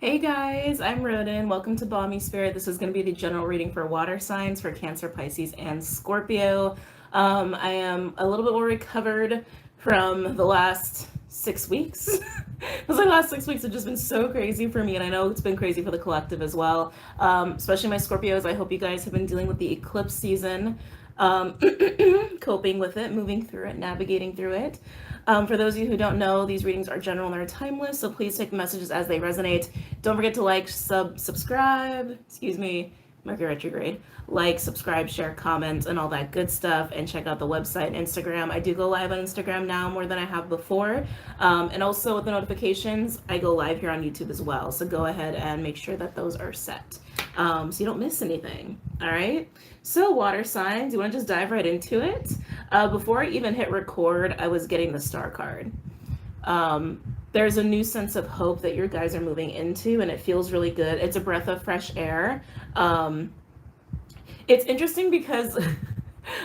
Hey guys, I'm Rodin. Welcome to BOMISpirit. This is going to be the general reading for water signs for Cancer, Pisces, and Scorpio. I am a little bit more recovered from the last 6 weeks. Because the last 6 weeks have just been so crazy for me, and I know it's been crazy for the collective as well. Especially my Scorpios. I hope you guys have been dealing with the eclipse season, coping with it, moving through it, navigating through it. For those of you who don't know, these readings are general and they're timeless, so please take messages as they resonate. Don't forget to like, subscribe, Mercury retrograde. Like, subscribe, share, comment, and all that good stuff. And check out the website and Instagram. I do go live on Instagram now more than I have before. And also with the notifications, I go live here on YouTube as well. So go ahead and make sure that those are set so you don't miss anything. All right. So water signs, you want to just dive right into it? Before I even hit record, I was getting the star card. There's a new sense of hope that your guys are moving into, and it feels really good. It's a breath of fresh air. It's interesting because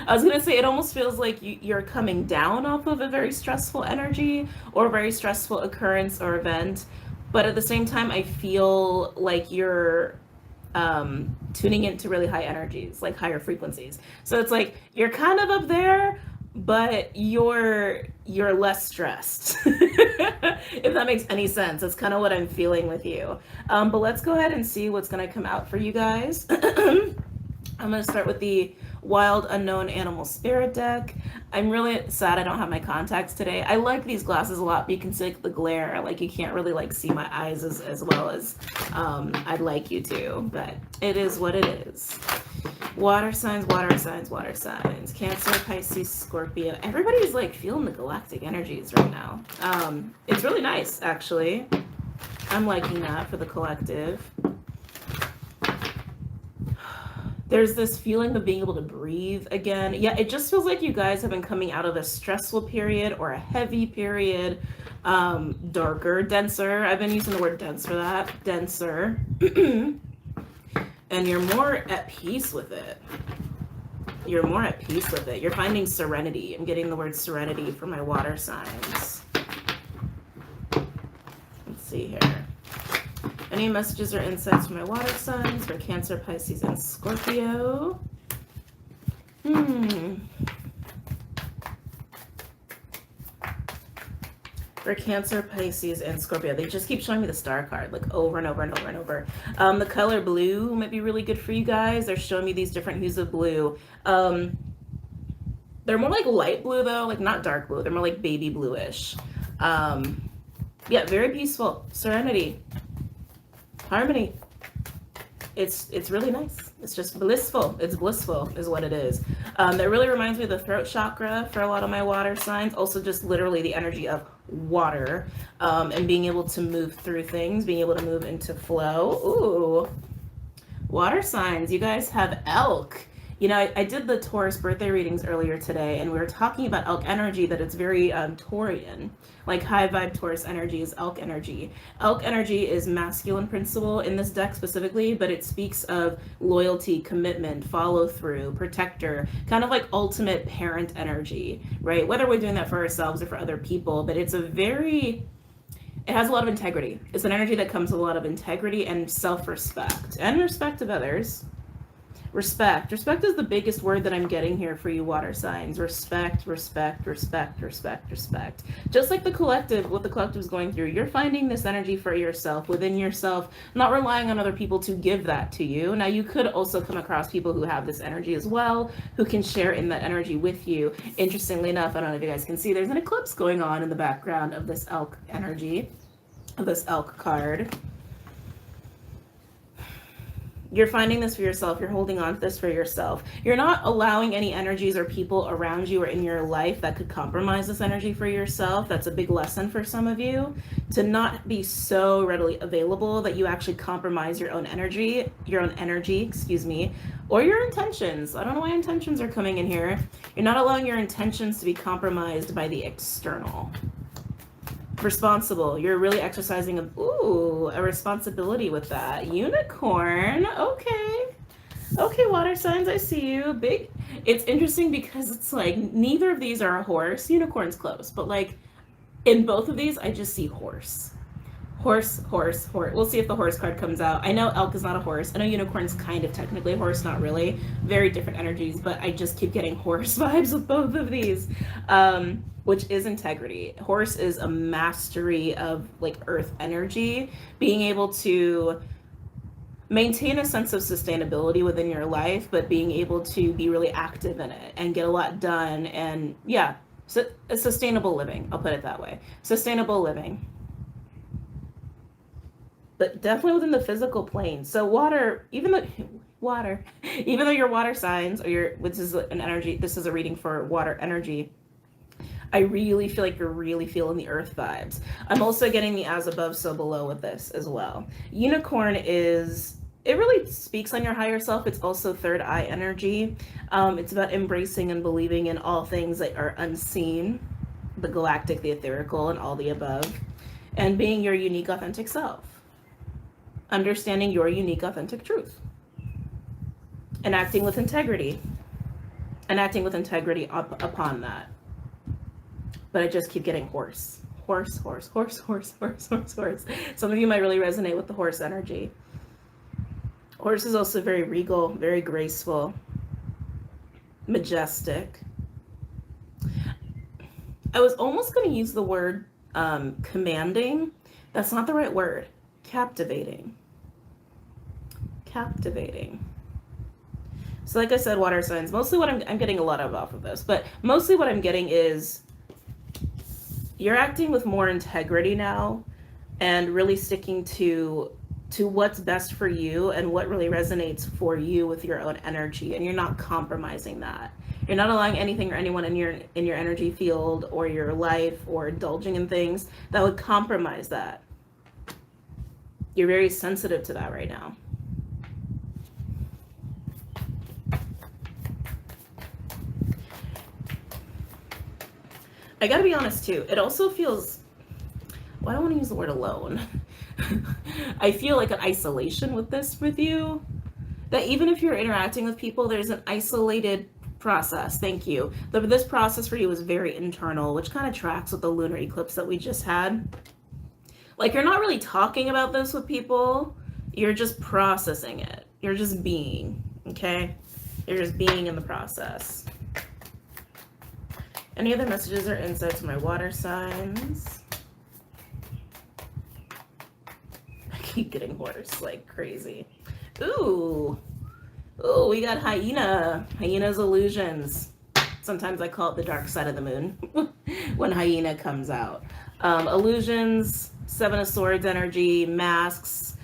I was going to say it almost feels like you're coming down off of a very stressful energy or a very stressful occurrence or event. But at the same time, I feel like you're tuning into really high energies, like higher frequencies. So it's like you're kind of up there, but you're less stressed. If that makes any sense. That's kind of what I'm feeling with you. But let's go ahead and see what's going to come out for you guys. I'm going to start with the Wild Unknown Animal Spirit deck. I'm really sad I don't have my contacts today. I like these glasses a lot, but you can see the glare. Like, you can't really like see my eyes as well as I'd like you to, but it is what it is. Water signs, water signs, water signs. Cancer, Pisces, Scorpio. Everybody's like feeling the galactic energies right now. It's really nice, actually. I'm liking that for the collective. There's this feeling of being able to breathe again. Yeah, it just feels like you guys have been coming out of a stressful period or a heavy period. Darker, denser. I've been using the word dense for that. Denser. And you're more at peace with it. You're more at peace with it. You're finding serenity. I'm getting the word serenity for my water signs. Let's see here. Any messages or insights for my water signs for Cancer, Pisces, and Scorpio? For Cancer, Pisces, and Scorpio. They just keep showing me the star card, like over and over and over and over. The color blue might be really good for you guys. They're showing me these different hues of blue. They're more like light blue, though, like not dark blue. They're more like baby bluish. Yeah, very peaceful. Serenity. Harmony. It's really nice. It's just blissful. It's blissful is what it is. That really reminds me of the throat chakra for a lot of my water signs. Also just literally the energy of water and being able to move through things, being able to move into flow. Ooh, water signs. You guys have elk. You know, I did the Taurus birthday readings earlier today, and we were talking about elk energy, that it's very Taurian, like high vibe Taurus energy is elk energy. Elk energy is masculine principle in this deck specifically, but it speaks of loyalty, commitment, follow through, protector, kind of like ultimate parent energy, right? Whether we're doing that for ourselves or for other people, but it's it has a lot of integrity. It's an energy that comes with a lot of integrity and self-respect and respect of others. Respect. Respect is the biggest word that I'm getting here for you water signs. Respect, respect, respect, respect, respect. Just like the collective, what the collective is going through, you're finding this energy for yourself, within yourself, not relying on other people to give that to you. Now, you could also come across people who have this energy as well, who can share in that energy with you. Interestingly enough, I don't know if you guys can see, there's an eclipse going on in the background of this elk energy, of this elk card. You're finding this for yourself. You're holding on to this for yourself. You're not allowing any energies or people around you or in your life that could compromise this energy for yourself. That's a big lesson for some of you, to not be so readily available that you actually compromise your own energy, or your intentions. I don't know why intentions are coming in here. You're not allowing your intentions to be compromised by the external. Responsible. You're really exercising a responsibility with that. Unicorn. Okay, water signs, I see you. Big. It's interesting because it's like neither of these are a horse. Unicorn's close, but like in both of these, I just see horse. Horse, horse, horse. We'll see if the horse card comes out. I know elk is not a horse. I know unicorn's kind of technically a horse, not really. Very different energies, but I just keep getting horse vibes with both of these, which is integrity. Horse is a mastery of like earth energy, being able to maintain a sense of sustainability within your life, but being able to be really active in it and get a lot done. And yeah, so a sustainable living, I'll put it that way. Sustainable living. But definitely within the physical plane. So water, even though you're water signs, or this is an energy, this is a reading for water energy, I really feel like you're really feeling the earth vibes. I'm also getting the as above, so below with this as well. Unicorn it really speaks on your higher self. It's also third eye energy. It's about embracing and believing in all things that are unseen, the galactic, the etherical, and all the above, and being your unique, authentic self. Understanding your unique, authentic truth. And acting with integrity. And acting with integrity upon that. But I just keep getting horse. Horse, horse, horse, horse, horse, horse, horse. Some of you might really resonate with the horse energy. Horse is also very regal, very graceful, majestic. I was almost going to use the word commanding. That's not the right word. Captivating. Captivating. So like I said, water signs, mostly what I'm getting a lot of off of this, but mostly what I'm getting is you're acting with more integrity now and really sticking to what's best for you and what really resonates for you with your own energy, and you're not compromising that. You're not allowing anything or anyone in your energy field or your life or indulging in things that would compromise that. You're very sensitive to that right now. I gotta be honest too, it also feels, well, I don't want to use the word alone. I feel like an isolation with you, that even if you're interacting with people, there's an isolated process. Thank you. This process for you is very internal, which kind of tracks with the lunar eclipse that we just had. Like, you're not really talking about this with people. You're just processing it. You're just being, okay? You're just being in the process. Any other messages or insights from my water signs? I keep getting horse like crazy. Ooh, we got hyena. Hyena's illusions. Sometimes I call it the dark side of the moon when hyena comes out. Illusions, Seven of Swords energy, masks,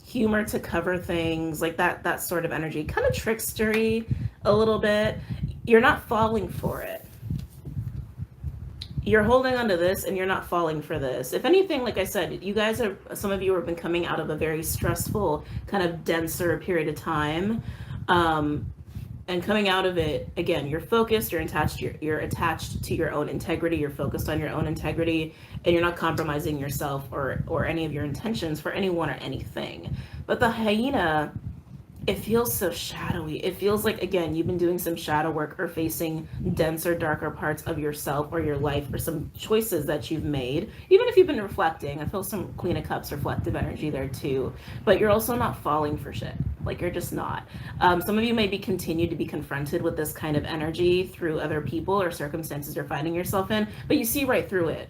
humor to cover things, like that sort of energy. Kind of trickstery a little bit. You're not falling for it. You're holding on to this and you're not falling for this. If anything, like I said, you guys some of you have been coming out of a very stressful, kind of denser period of time. And coming out of it, again, you're focused, you're attached to your own integrity, you're focused on your own integrity, and you're not compromising yourself or any of your intentions for anyone or anything. But the hyena, it feels so shadowy. It feels like, again, you've been doing some shadow work or facing denser, darker parts of yourself or your life, or some choices that you've made. Even if you've been reflecting, I feel some Queen of Cups reflective energy there too. But you're also not falling for shit. Like, you're just not. Some of you may be continued to be confronted with this kind of energy through other people or circumstances you're finding yourself in, but you see right through it.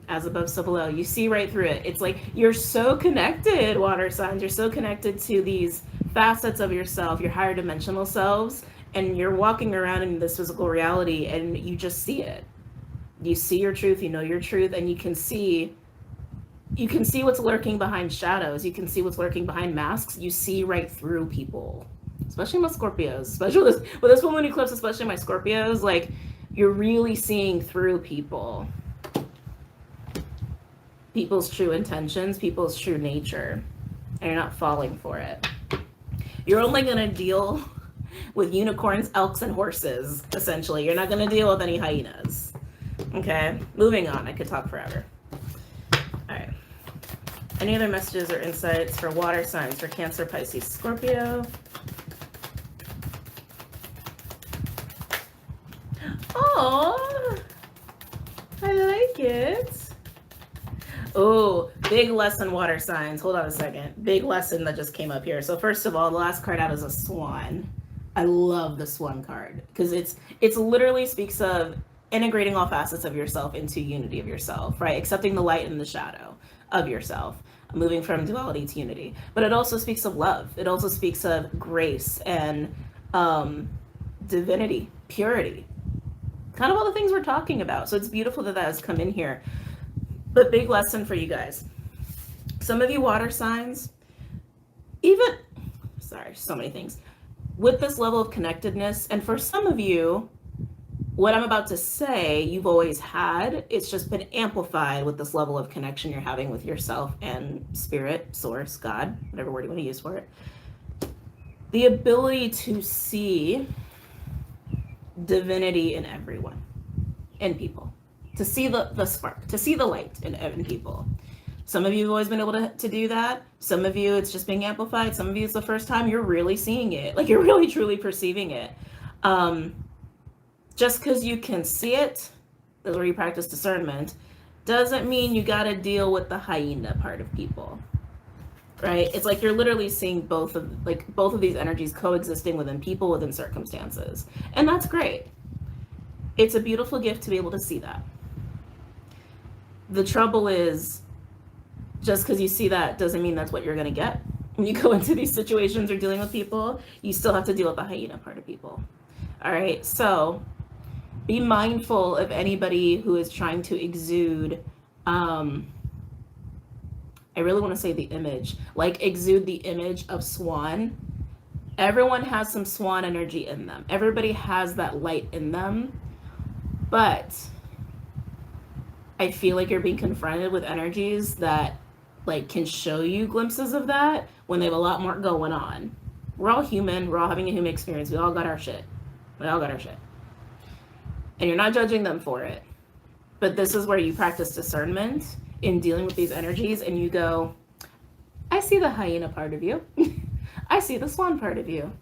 As above, so below. You see right through it. It's like you're so connected, water signs. You're so connected to these facets of yourself, your higher dimensional selves, and you're walking around in this physical reality and you just see it. You see your truth, you know your truth, and you can see what's lurking behind shadows. You can see what's lurking behind masks. You see right through people, especially my Scorpios, especially with this full moon eclipse, especially my Scorpios. Like, you're really seeing through people's true intentions, people's true nature, and you're not falling for it. You're only going to deal with unicorns, elks, and horses, essentially. You're not going to deal with any hyenas. Okay, moving on. I could talk forever. All right. Any other messages or insights for water signs for Cancer, Pisces, Scorpio? Oh, I like it. Oh, big lesson, water signs. Hold on a second. Big lesson that just came up here. So first of all, the last card out is a swan. I love the swan card because it's literally speaks of integrating all facets of yourself into unity of yourself, right? Accepting the light and the shadow of yourself, moving from duality to unity. But it also speaks of love. It also speaks of grace and divinity, purity, kind of all the things we're talking about. So it's beautiful that that has come in here. But big lesson for you guys. Some of you water signs, so many things. With this level of connectedness, and for some of you, what I'm about to say, you've always had, it's just been amplified with this level of connection you're having with yourself and spirit, source, God, whatever word you want to use for it. The ability to see divinity in everyone, in people, to see the spark, to see the light in people. Some of you have always been able to do that. Some of you, it's just being amplified. Some of you, it's the first time you're really seeing it. Like, you're really, truly perceiving it. Just because you can see it, that's where you practice discernment, doesn't mean you got to deal with the hyena part of people, right? It's like you're literally seeing both of these energies coexisting within people, within circumstances. And that's great. It's a beautiful gift to be able to see that. The trouble is, just because you see that doesn't mean that's what you're going to get. When you go into these situations or dealing with people, you still have to deal with the hyena part of people. All right, so be mindful of anybody who is trying to exude, I really want to say the image, like exude the image of swan. Everyone has some swan energy in them. Everybody has that light in them, but I feel like you're being confronted with energies that like can show you glimpses of that when they have a lot more going on. We're all human. We're all having a human experience. We all got our shit. And you're not judging them for it. But this is where you practice discernment in dealing with these energies, and you go, I see the hyena part of you. I see the swan part of you.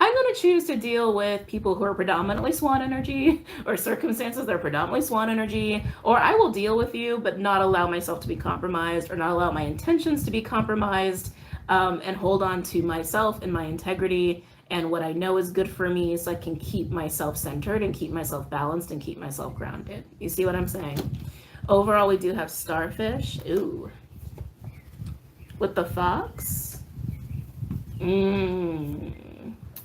I'm going to choose to deal with people who are predominantly swan energy, or circumstances that are predominantly swan energy, or I will deal with you but not allow myself to be compromised, or not allow my intentions to be compromised, and hold on to myself and my integrity and what I know is good for me, so I can keep myself centered and keep myself balanced and keep myself grounded. You see what I'm saying? Overall, we do have starfish. Ooh. With the fox. And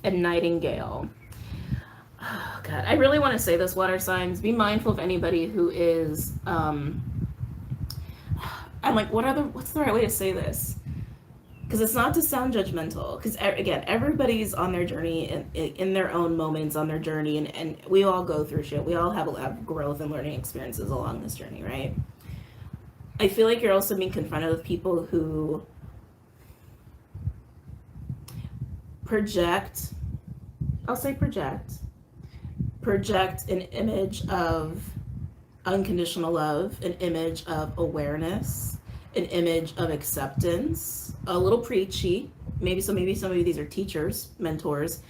nightingale. Oh God, I really want to say this, water signs. Be mindful of anybody who is, I'm like, what's the right way to say this? Because it's not to sound judgmental, because again, everybody's on their journey in their own moments on their journey, and we all go through shit. We all have growth and learning experiences along this journey, right? I feel like you're also being confronted with people who project an image of unconditional love, an image of awareness, an image of acceptance, a little preachy. Maybe some of you, these are teachers, mentors,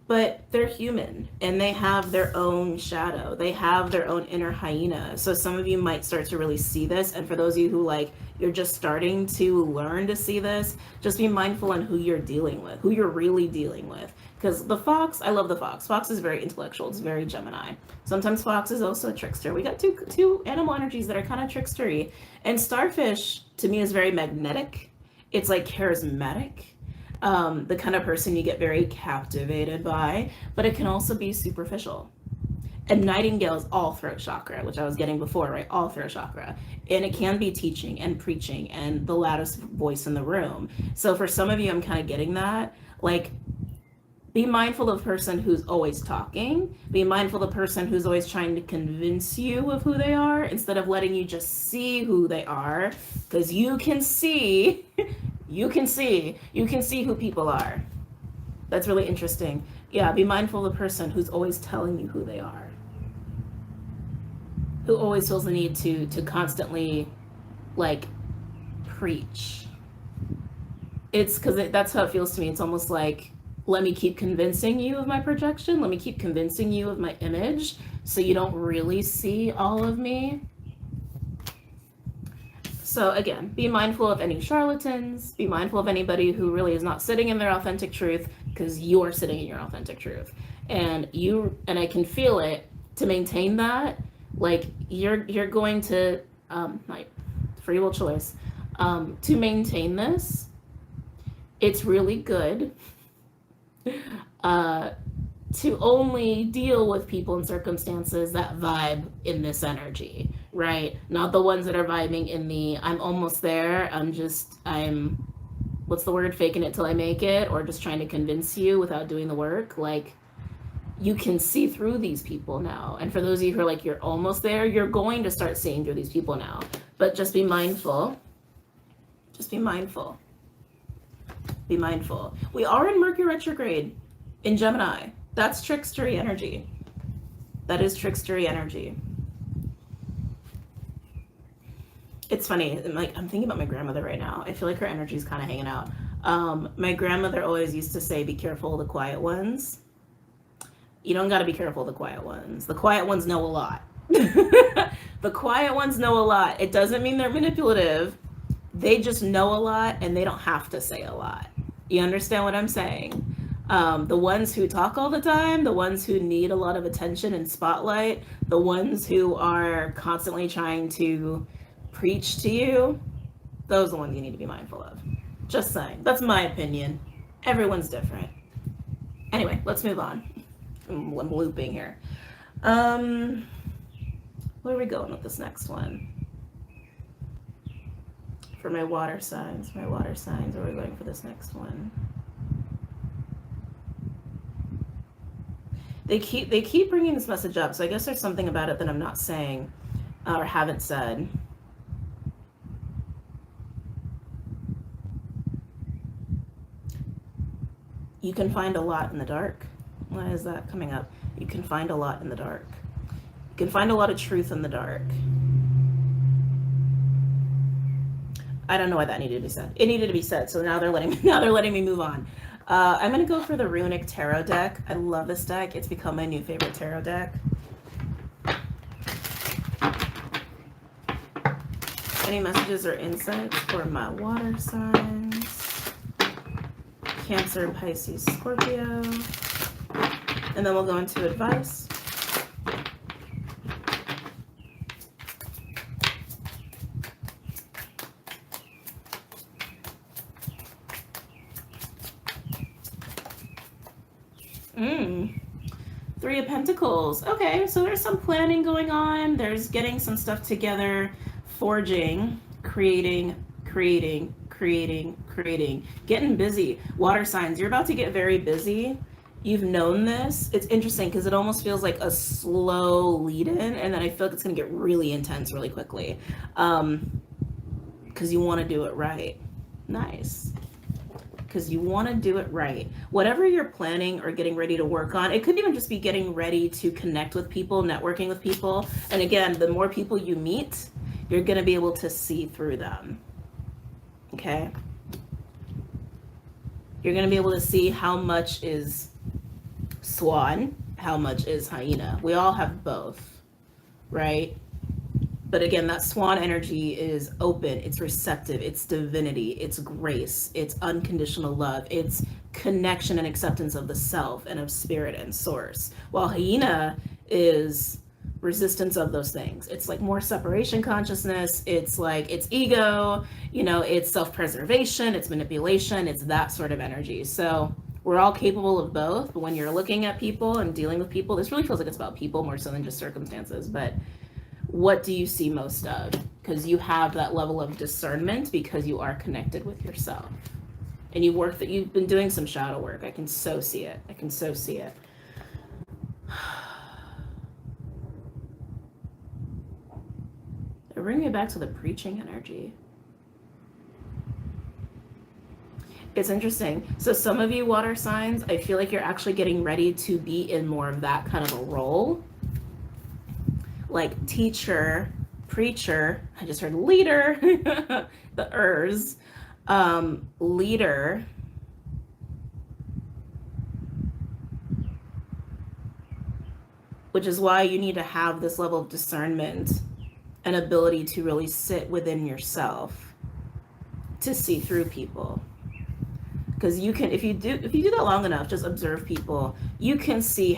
but they're human and they have their own shadow. They have their own inner hyena. So some of you might start to really see this. And for those of you who you're just starting to learn to see this, just be mindful on who you're dealing with, who you're really dealing with. Because the fox, I love the fox. Fox is very intellectual. It's very Gemini. Sometimes fox is also a trickster. We got two animal energies that are kind of trickstery. And starfish, to me, is very magnetic. It's like charismatic. The kind of person you get very captivated by, but it can also be superficial. And nightingale is all throat chakra, which I was getting before, right? All throat chakra. And it can be teaching and preaching and the loudest voice in the room. So for some of you, I'm kind of getting that. Like, be mindful of the person who's always talking. Be mindful of the person who's always trying to convince you of who they are instead of letting you just see who they are. Because you can see who people are. That's really interesting. Yeah, be mindful of the person who's always telling you who they are. Who always feels the need to constantly, preach. It's because that's how it feels to me. It's almost like, let me keep convincing you of my projection. Let me keep convincing you of my image so you don't really see all of me. So again, be mindful of any charlatans, be mindful of anybody who really is not sitting in their authentic truth, because you are sitting in your authentic truth. And I can feel it, to maintain that, like you're going to, like, free will choice, to maintain this, it's really good to only deal with people and circumstances that vibe in this energy, right? Not the ones that are vibing in the I'm almost there, I'm what's the word, faking it till I make it, or just trying to convince you without doing the work. Like, you can see through these people now. And for those of you who are like, you're almost there, you're going to start seeing through these people now. But just be mindful. Just be mindful. Be mindful. We are in Mercury retrograde in Gemini. That's trickstery energy. That is trickstery energy. It's funny, like, I'm thinking about my grandmother right now. I feel like her energy is kind of hanging out. My grandmother always used to say, be careful of the quiet ones. You don't got to be careful of the quiet ones. The quiet ones know a lot. The quiet ones know a lot. It doesn't mean they're manipulative. They just know a lot, and they don't have to say a lot. You understand what I'm saying? The ones who talk all the time, the ones who need a lot of attention and spotlight, the ones who are constantly trying to preach to you, those are the ones you need to be mindful of. Just saying. That's my opinion. Everyone's different. Anyway, let's move on. I'm looping here. Where are we going with this next one? For my water signs, where are we going for this next one? They keep bringing this message up, so I guess there's something about it that I'm not saying or haven't said. You can find a lot in the dark. Why is that coming up? You can find a lot in the dark. You can find a lot of truth in the dark. I don't know why that needed to be said. It needed to be said, so now they're letting me move on. I'm gonna go for the Runic tarot deck. I love this deck. It's become my new favorite tarot deck. Any messages or insights for my water signs? Cancer, Pisces, Scorpio. And then we'll go into advice. Three of Pentacles. Okay, so there's some planning going on. There's getting some stuff together, forging, creating, getting busy. Water signs, you're about to get very busy. You've known this. It's interesting because it almost feels like a slow lead in, and then I feel like it's going to get really intense really quickly because you want to do it right. Nice. Because you want to do it right. Whatever you're planning or getting ready to work on, it could even just be getting ready to connect with people, networking with people. And again, the more people you meet, you're going to be able to see through them. Okay? You're going to be able to see how much is swan, how much is hyena. We all have both, right? But again, that swan energy is open, it's receptive, it's divinity, it's grace, it's unconditional love, it's connection and acceptance of the self and of spirit and source. While hyena is resistance of those things. It's like more separation consciousness, it's like it's ego, it's self-preservation, it's manipulation, it's that sort of energy. So we're all capable of both, but when you're looking at people and dealing with people, this really feels like it's about people more so than just circumstances. But what do you see most of? Because you have that level of discernment because you are connected with yourself. And you've been doing some shadow work. I can so see it. They're bringing me back to the preaching energy. It's interesting. So some of you water signs, I feel like you're actually getting ready to be in more of that kind of a role. Like teacher, preacher, I just heard leader, the ers, leader, which is why you need to have this level of discernment an ability to really sit within yourself to see through people. Because you can, if you do that long enough, just observe people, you can see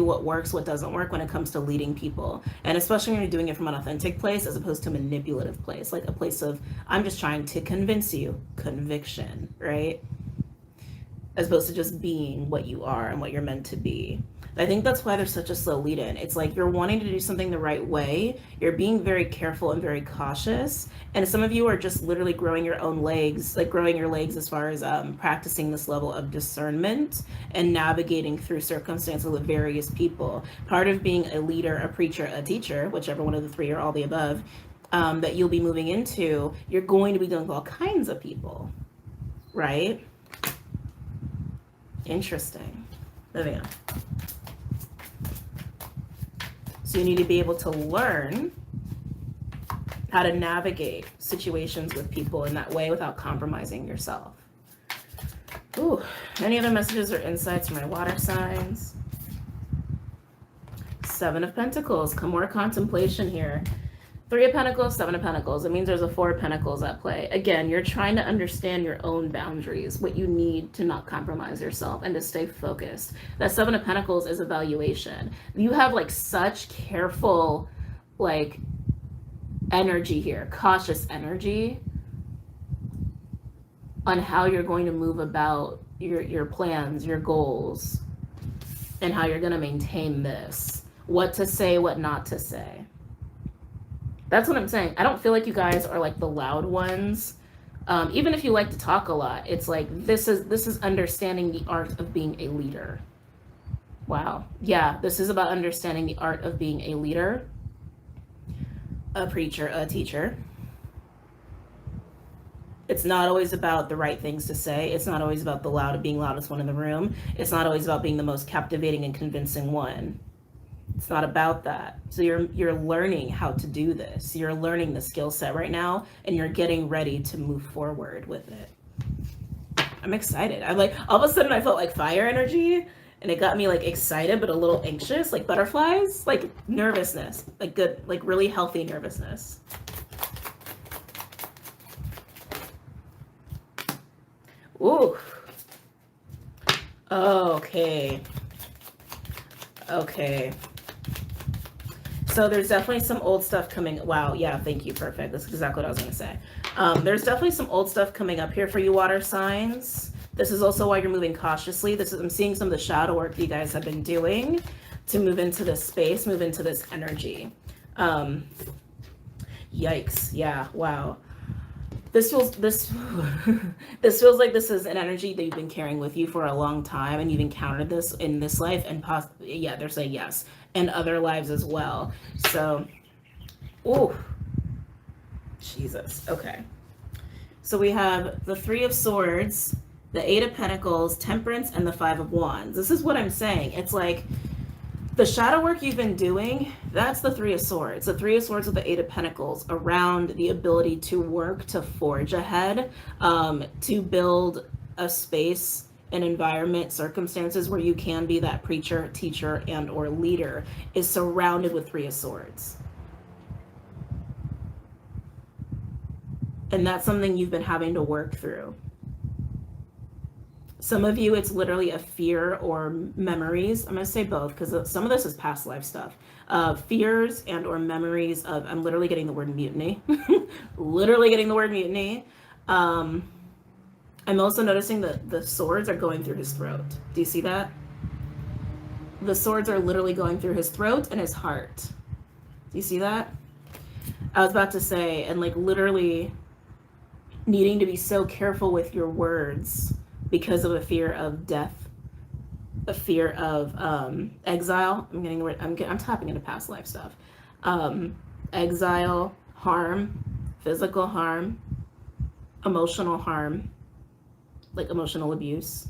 what works, what doesn't work when it comes to leading people. And especially when you're doing it from an authentic place as opposed to a manipulative place, like a place of, I'm just trying to convince you, conviction, right? As opposed to just being what you are and what you're meant to be. I think that's why there's such a slow lead in. It's like you're wanting to do something the right way. You're being very careful and very cautious. And some of you are just literally growing your own legs, like growing your legs as far as practicing this level of discernment and navigating through circumstances with various people. Part of being a leader, a preacher, a teacher, whichever one of the three or all the above, that you'll be moving into, you're going to be dealing with all kinds of people, right? Interesting. Moving on. So you need to be able to learn how to navigate situations with people in that way without compromising yourself. Ooh, any other messages or insights from my water signs? Seven of Pentacles, more contemplation here. Three of Pentacles, Seven of Pentacles. It means there's a Four of Pentacles at play. Again, you're trying to understand your own boundaries, what you need to not compromise yourself and to stay focused. That Seven of Pentacles is evaluation. You have like such careful, like, energy here, cautious energy on how you're going to move about your plans, your goals, and how you're going to maintain this. What to say, what not to say. That's what I'm saying. I don't feel like you guys are like the loud ones. Even if you like to talk a lot, it's like this is understanding the art of being a leader. Wow. Yeah, this is about understanding the art of being a leader, a preacher, a teacher. It's not always about the right things to say. It's not always about being loudest one in the room. It's not always about being the most captivating and convincing one. It's not about that. So you're learning how to do this. You're learning the skill set right now, and you're getting ready to move forward with it. I'm excited. I'm like, all of a sudden I felt like fire energy, and it got me like excited, but a little anxious, like butterflies, like nervousness, like good, like really healthy nervousness. Ooh. Okay. Okay. So there's definitely some old stuff coming. Wow. Yeah. Thank you. Perfect. That's exactly what I was going to say. There's definitely some old stuff coming up here for you water signs. This is also why you're moving cautiously. I'm seeing some of the shadow work that you guys have been doing to move into this space, move into this energy. Yikes. Yeah. Wow. This feels like this is an energy that you've been carrying with you for a long time, and you've encountered this in this life, and yeah, they're saying yes, and other lives as well. So, oh, Jesus. Okay. So we have the Three of Swords, the Eight of Pentacles, Temperance, and the Five of Wands. This is what I'm saying. It's like the shadow work you've been doing, that's the Three of Swords. The Three of Swords with the Eight of Pentacles around the ability to work, to forge ahead, to build a space, an environment, circumstances where you can be that preacher, teacher, and or leader is surrounded with Three of Swords. And that's something you've been having to work through. Some of you, it's literally a fear or memories. I'm going to say both because some of this is past life stuff. Fears and or memories of, I'm literally getting the word mutiny. Literally getting the word mutiny. I'm also noticing that the swords are going through his throat. Do you see that? The swords are literally going through his throat and his heart. Do you see that? I was about to say, and like literally needing to be so careful with your words because of a fear of death, a fear of exile. I'm tapping into past life stuff. Exile, harm, physical harm, emotional harm, like emotional abuse.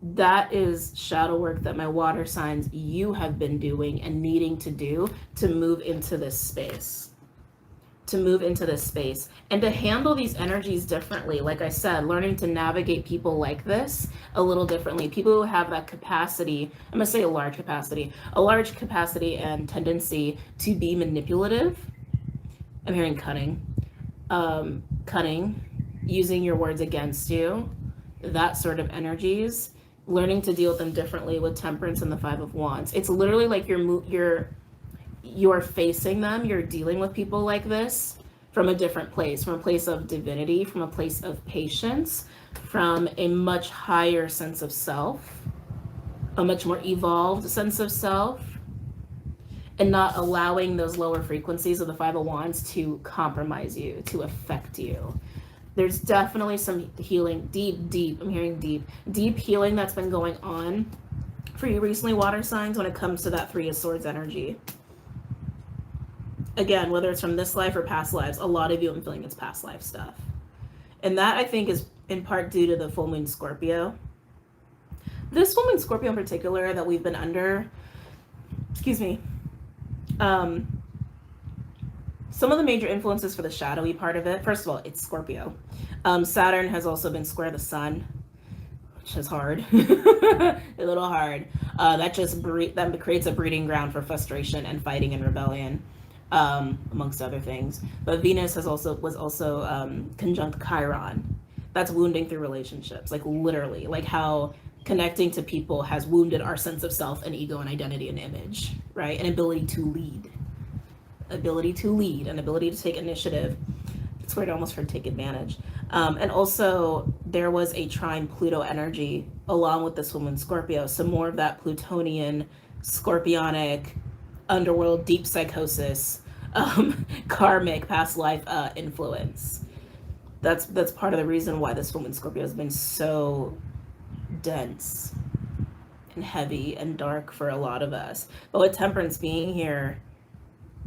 That is shadow work that my water signs, you have been doing and needing to do to move into this space. to move into this space and to handle these energies differently. Like I said, learning to navigate people like this a little differently. People who have that capacity, I'm gonna say a large capacity and tendency to be manipulative. I'm hearing cunning, using your words against you, that sort of energies, learning to deal with them differently with Temperance and the Five of Wands. It's literally like you're facing them, you're dealing with people like this from a different place, from a place of divinity, from a place of patience, from a much higher sense of self, a much more evolved sense of self, and not allowing those lower frequencies of the Five of Wands to compromise you, to affect you. There's definitely some healing, deep, I'm hearing deep healing that's been going on for you recently, water signs, when it comes to that Three of Swords energy. Again, whether it's from this life or past lives, a lot of you, I'm feeling it's past life stuff. And that, I think, is in part due to the full moon Scorpio. This full moon Scorpio in particular that we've been under, some of the major influences for the shadowy part of it, first of all, it's Scorpio. Saturn has also been square the sun, which is hard, a little hard. That creates a breeding ground for frustration and fighting and rebellion, amongst other things. But Venus was also conjunct Chiron. That's wounding through relationships, like literally, like how connecting to people has wounded our sense of self and ego and identity and image, right? And ability to lead, and ability to take initiative. It's weird, I almost heard take advantage. And also there was a trine Pluto energy along with this woman Scorpio. So more of that Plutonian, Scorpionic, underworld, deep psychosis, karmic past life influence. That's part of the reason why this woman Scorpio has been so dense and heavy and dark for a lot of us. But with Temperance being here,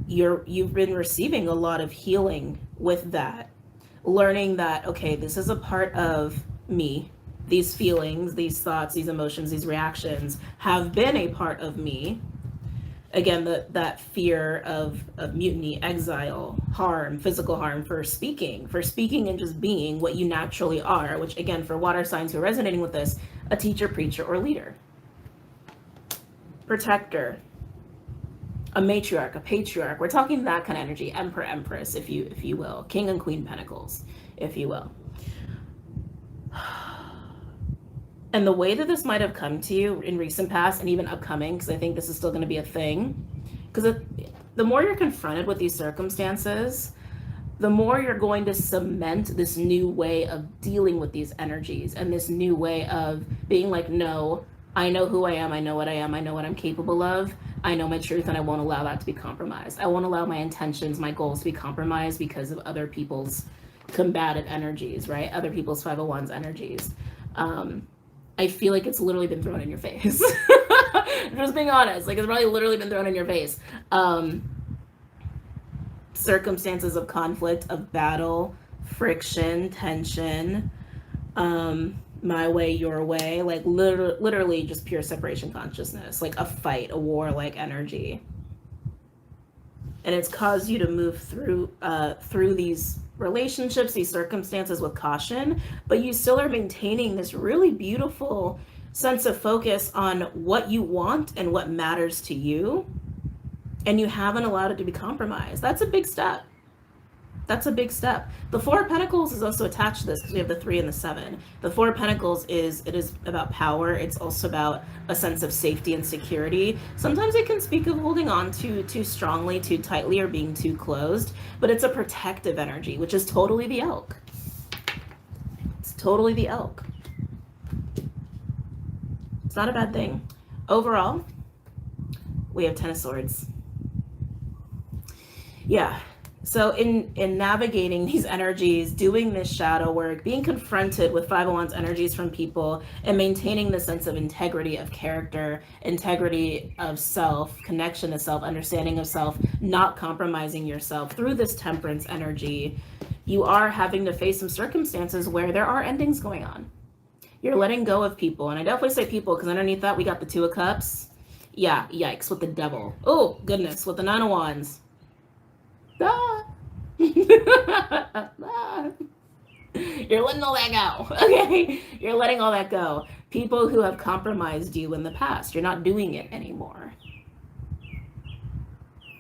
you've been receiving a lot of healing with that, learning that, okay, this is a part of me. These feelings, these thoughts, these emotions, these reactions have been a part of me. Again, that fear of mutiny, exile, harm, physical harm for speaking and just being what you naturally are, which again, for water signs who are resonating with this, a teacher, preacher, or leader. Protector, a matriarch, a patriarch. We're talking that kind of energy, emperor, empress, if you will, king and queen pentacles, if you will. And the way that this might have come to you in recent past and even upcoming, because I think this is still going to be a thing, because the more you're confronted with these circumstances, the more you're going to cement this new way of dealing with these energies and this new way of being like, no, I know who I am, I know what I am, I know what I'm capable of, I know my truth, and I won't allow that to be compromised. I won't allow my intentions, my goals to be compromised because of other people's combative energies, right? Other people's 5 of Wands energies. I feel like it's literally been thrown in your face. Just being honest, like it's probably literally been thrown in your face. Circumstances of conflict, of battle, friction, tension, my way, your way, like literally just pure separation consciousness, like a fight, a war-like energy. And it's caused you to move through these relationships, these circumstances with caution, but you still are maintaining this really beautiful sense of focus on what you want and what matters to you, and you haven't allowed it to be compromised. That's a big step. That's a big step. The 4 of Pentacles is also attached to this because we have the 3 and the 7. The 4 of Pentacles is about power. It's also about a sense of safety and security. Sometimes it can speak of holding on too strongly, too tightly, or being too closed, but it's a protective energy, which is totally the elk. It's totally the elk. It's not a bad thing. Overall, we have 10 of Swords. Yeah. So in navigating these energies, doing this shadow work, being confronted with 5 of Wands energies from people, and maintaining the sense of integrity of character, integrity of self, connection to self, understanding of self, not compromising yourself through this Temperance energy, you are having to face some circumstances where there are endings going on. You're letting go of people. And I definitely say people because underneath that we got the 2 of Cups. Yeah, yikes, with the Devil. Oh, goodness, with the 9 of Wands. Ah. You're letting all that go. Okay? You're letting all that go. People who have compromised you in the past, you're not doing it anymore.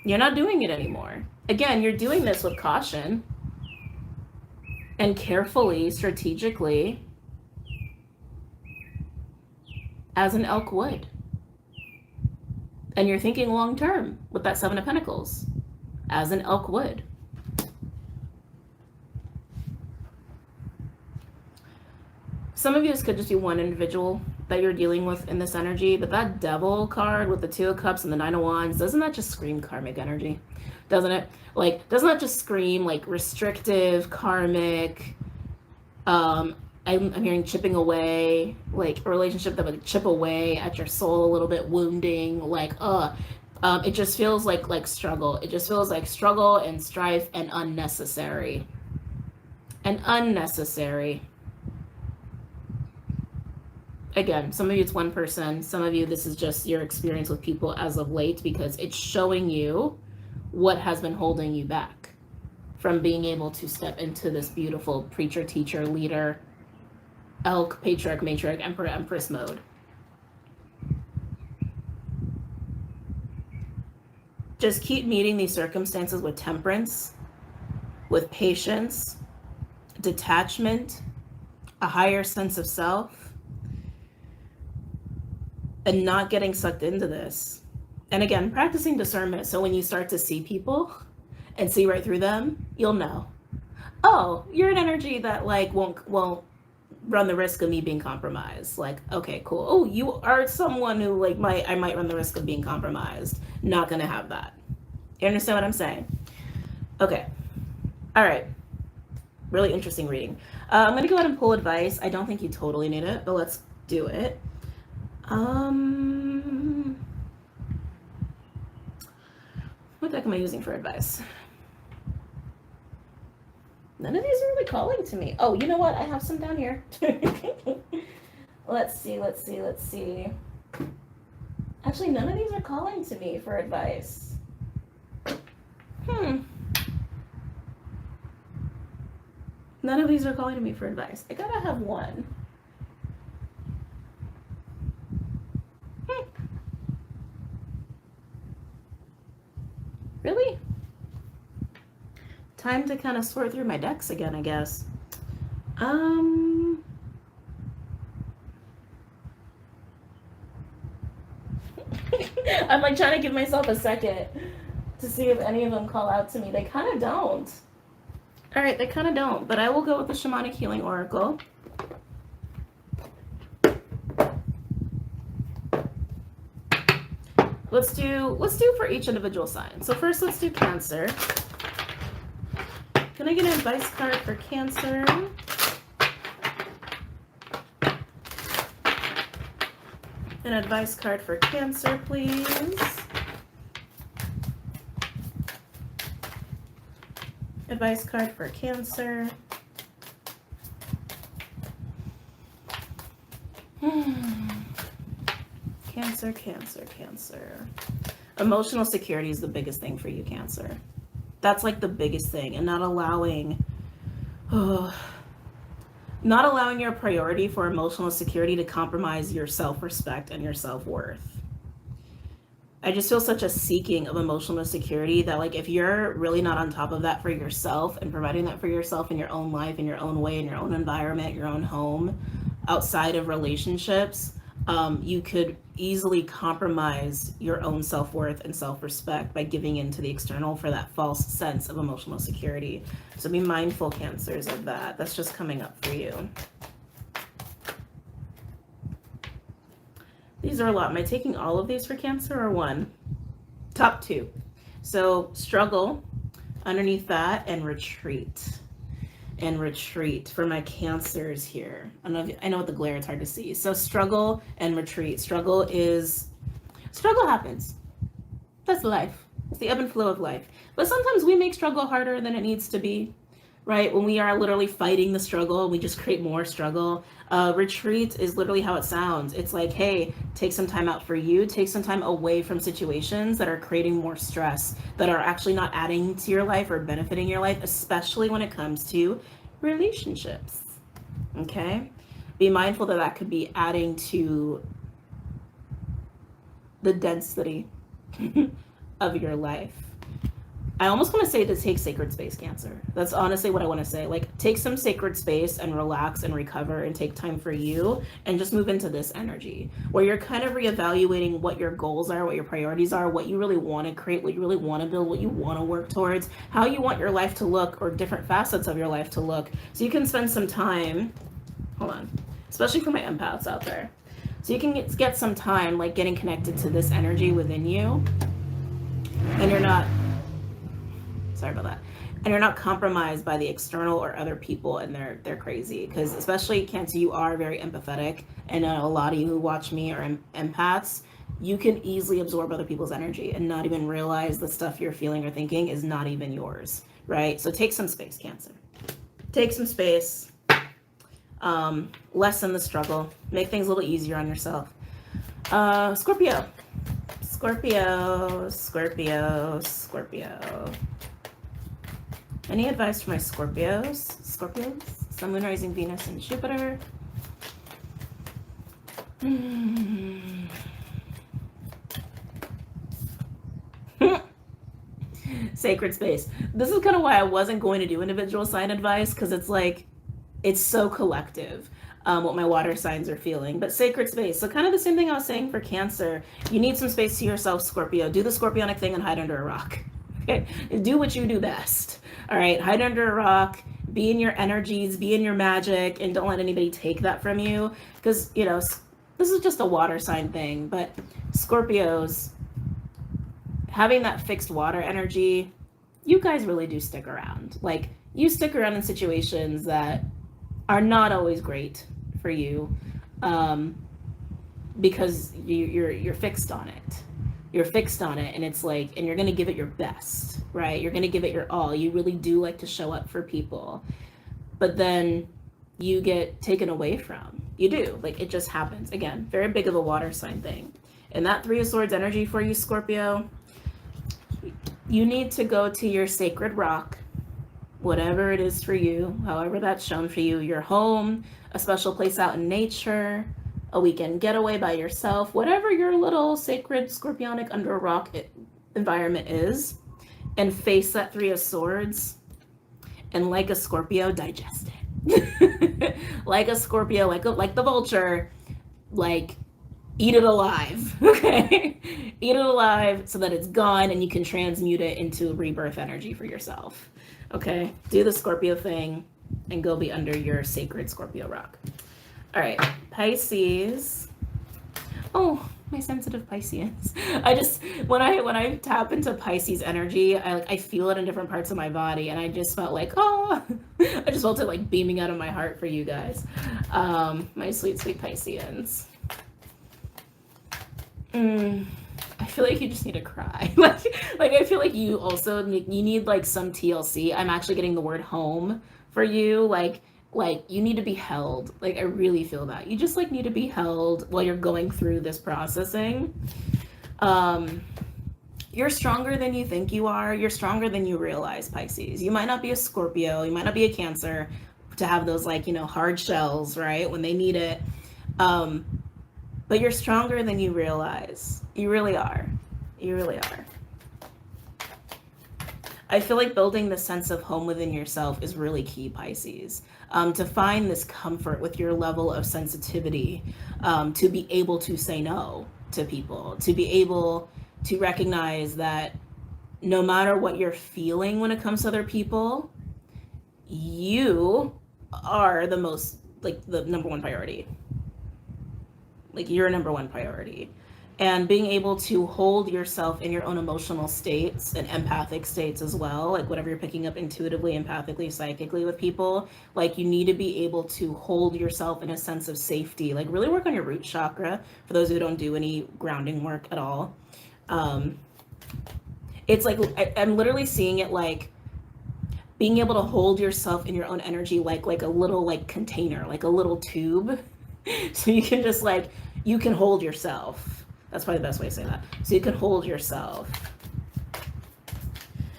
You're not doing it anymore. Again, you're doing this with caution and carefully, strategically, as an elk would. And you're thinking long term with that Seven of Pentacles, as an elk would. Some of you, this could just be one individual that you're dealing with in this energy, but that Devil card with the Two of Cups and the Nine of Wands, doesn't that just scream karmic energy? Doesn't it? Like, doesn't that just scream like restrictive, karmic, I'm hearing chipping away, like a relationship that would chip away at your soul a little bit, wounding, like, it just feels like struggle. It just feels like struggle and strife and unnecessary. And unnecessary. Again, some of you it's one person, some of you this is just your experience with people as of late, because it's showing you what has been holding you back from being able to step into this beautiful preacher, teacher, leader, elk, patriarch, matriarch, emperor, empress mode. Just keep meeting these circumstances with temperance, with patience, detachment, a higher sense of self, and not getting sucked into this. And again, practicing discernment. So when you start to see people and see right through them, you'll know, oh, you're an energy that like won't run the risk of me being compromised. Like, okay, cool. Oh, you are someone who like I might run the risk of being compromised. Not gonna have that. You understand what I'm saying? Okay. All right. Really interesting reading. I'm gonna go ahead and pull advice. I don't think you totally need it, but let's do it. What deck am I using for advice? None of these are really calling to me. Oh, you know what? I have some down here. Let's see. Actually, none of these are calling to me for advice. None of these are calling to me for advice. I gotta have one. Really? Time to kind of sort through my decks again, I guess. I'm like trying to give myself a second to see if any of them call out to me. They kind of don't. All right, they kind of don't, but I will go with the Shamanic Healing Oracle. Let's do for each individual sign. So first, let's do Cancer. Can I get an advice card for Cancer? An advice card for Cancer, please. Advice card for Cancer. Cancer, Cancer, Cancer. Emotional security is the biggest thing for you, Cancer. That's like the biggest thing, and not allowing your priority for emotional security to compromise your self-respect and your self-worth. I just feel such a seeking of emotional security that like if you're really not on top of that for yourself and providing that for yourself in your own life, in your own way, in your own environment, your own home, outside of relationships, you could easily compromise your own self-worth and self-respect by giving in to the external for that false sense of emotional security. So be mindful, Cancers, of that. That's just coming up for you. These are a lot. Am I taking all of these for Cancer or one? Top two. So struggle underneath that, and retreat. And retreat for my Cancers here. I know with the glare it's hard to see. So struggle and retreat. Struggle happens. That's life. It's the ebb and flow of life. But sometimes we make struggle harder than it needs to be. right? When we are literally fighting the struggle, we just create more struggle. Retreat is literally how it sounds. It's like, hey, take some time out for you, take some time away from situations that are creating more stress, that are actually not adding to your life or benefiting your life, especially when it comes to relationships. Okay? Be mindful that that could be adding to the density of your life. I almost want to say to take sacred space, Cancer. That's honestly what I want to say. Like, take some sacred space and relax and recover and take time for you and just move into this energy where you're kind of reevaluating what your goals are, what your priorities are, what you really want to create, what you really want to build, what you want to work towards, how you want your life to look, or different facets of your life to look. So you can spend some time, hold on, especially for my empaths out there. So you can get some time like getting connected to this energy within you, and you're not, sorry about that, and you're not compromised by the external or other people and they're crazy. Because especially Cancer, you are very empathetic, and a lot of you who watch me are empaths. You can easily absorb other people's energy and not even realize the stuff you're feeling or thinking is not even yours, right? So take some space, Cancer. Take some space. Lessen the struggle, make things a little easier on yourself. Scorpio. Any advice for my Scorpios? Sun, Moon, Rising, Venus, and Jupiter. Sacred space. This is kind of why I wasn't going to do individual sign advice, because it's like, it's so collective, what my water signs are feeling. But sacred space, so kind of the same thing I was saying for Cancer. You need some space to yourself, Scorpio. Do the Scorpionic thing and hide under a rock. Okay, do what you do best. All right, hide under a rock, be in your energies, be in your magic, and don't let anybody take that from you. Because, you know, this is just a water sign thing, but Scorpios, having that fixed water energy, you guys really do stick around. Like, you stick around in situations that are not always great for you, because you're fixed on it. You're fixed on it, and it's like, and you're gonna give it your best, right? You're gonna give it your all. You really do like to show up for people, but then you get taken away from. You do, like, it just happens. Again, very big of a water sign thing. And that Three of Swords energy for you, Scorpio, you need to go to your sacred rock, whatever it is for you, however that's shown for you, your home, a special place out in nature, a weekend getaway by yourself, whatever your little sacred Scorpionic under a rock environment is, and face that Three of Swords, and like a Scorpio, digest it. Like a Scorpio, like the vulture, like, eat it alive, okay? Eat it alive so that it's gone and you can transmute it into rebirth energy for yourself. Okay, do the Scorpio thing and go be under your sacred Scorpio rock. All right, Pisces. Oh, my sensitive Pisceans. I just, when I tap into Pisces energy, I feel it in different parts of my body, and I just felt like, oh, I just felt it like beaming out of my heart for you guys, my sweet, sweet Pisceans. I feel like you just need to cry. like I feel like you also you need like some TLC. I'm actually getting the word home for you. Like you need to be held. Like, I really feel that. You just like need to be held while you're going through this processing. You're stronger than you think you are. You're stronger than you realize, Pisces. You might not be a Scorpio, you might not be a Cancer to have those, like, you know, hard shells, right, when they need it. But you're stronger than you realize. You really are. You really are. I feel like building the sense of home within yourself is really key, Pisces. To find this comfort with your level of sensitivity, to be able to say no to people, to be able to recognize that no matter what you're feeling when it comes to other people, you are the most, like, the number one priority. Like, you're number one priority. And being able to hold yourself in your own emotional states and empathic states as well, like whatever you're picking up intuitively, empathically, psychically with people, like, you need to be able to hold yourself in a sense of safety. Like, really work on your root chakra for those who don't do any grounding work at all. It's like, I'm literally seeing it like being able to hold yourself in your own energy like a little like container, like a little tube. So you can just like, you can hold yourself. That's probably the best way to say that. So you can hold yourself.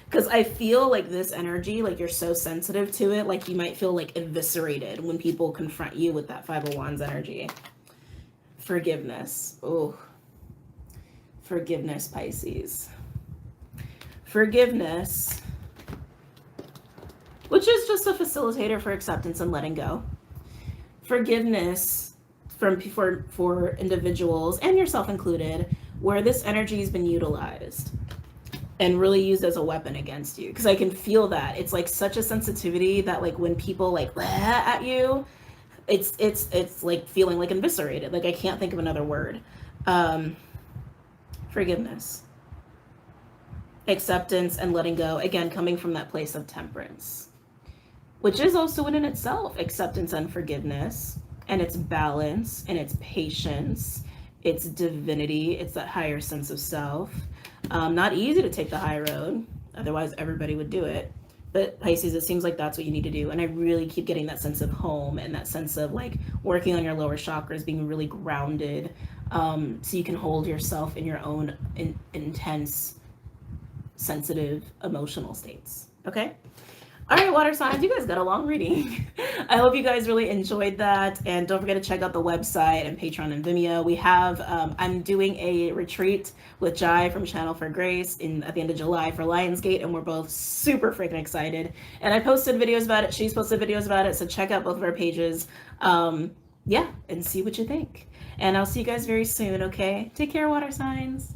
Because I feel like this energy, like you're so sensitive to it, like you might feel like eviscerated when people confront you with that Five of Wands energy. Forgiveness. Oh, forgiveness, Pisces. Forgiveness, which is just a facilitator for acceptance and letting go. Forgiveness for individuals, and yourself included, where this energy has been utilized and really used as a weapon against you. Because I can feel that. It's like such a sensitivity that like when people like at you, it's like feeling like eviscerated. Like I can't think of another word. Forgiveness. Acceptance and letting go. Again, coming from that place of temperance. Which is also in itself acceptance and forgiveness. And it's balance and it's patience. It's divinity. It's that higher sense of self. Not easy to take the high road, otherwise everybody would do it. But Pisces, it seems like that's what you need to do. And I really keep getting that sense of home and that sense of like working on your lower chakras, being really grounded, so you can hold yourself in your own intense, sensitive, emotional states. Okay? All right, water signs, you guys got a long reading. I hope you guys really enjoyed that. And don't forget to check out the website and Patreon and Vimeo. We have, I'm doing a retreat with Jai from Channel for Grace at the end of July for Lionsgate, and we're both super freaking excited. And I posted videos about it. She's posted videos about it. So check out both of our pages. Yeah, and see what you think. And I'll see you guys very soon, okay? Take care, water signs.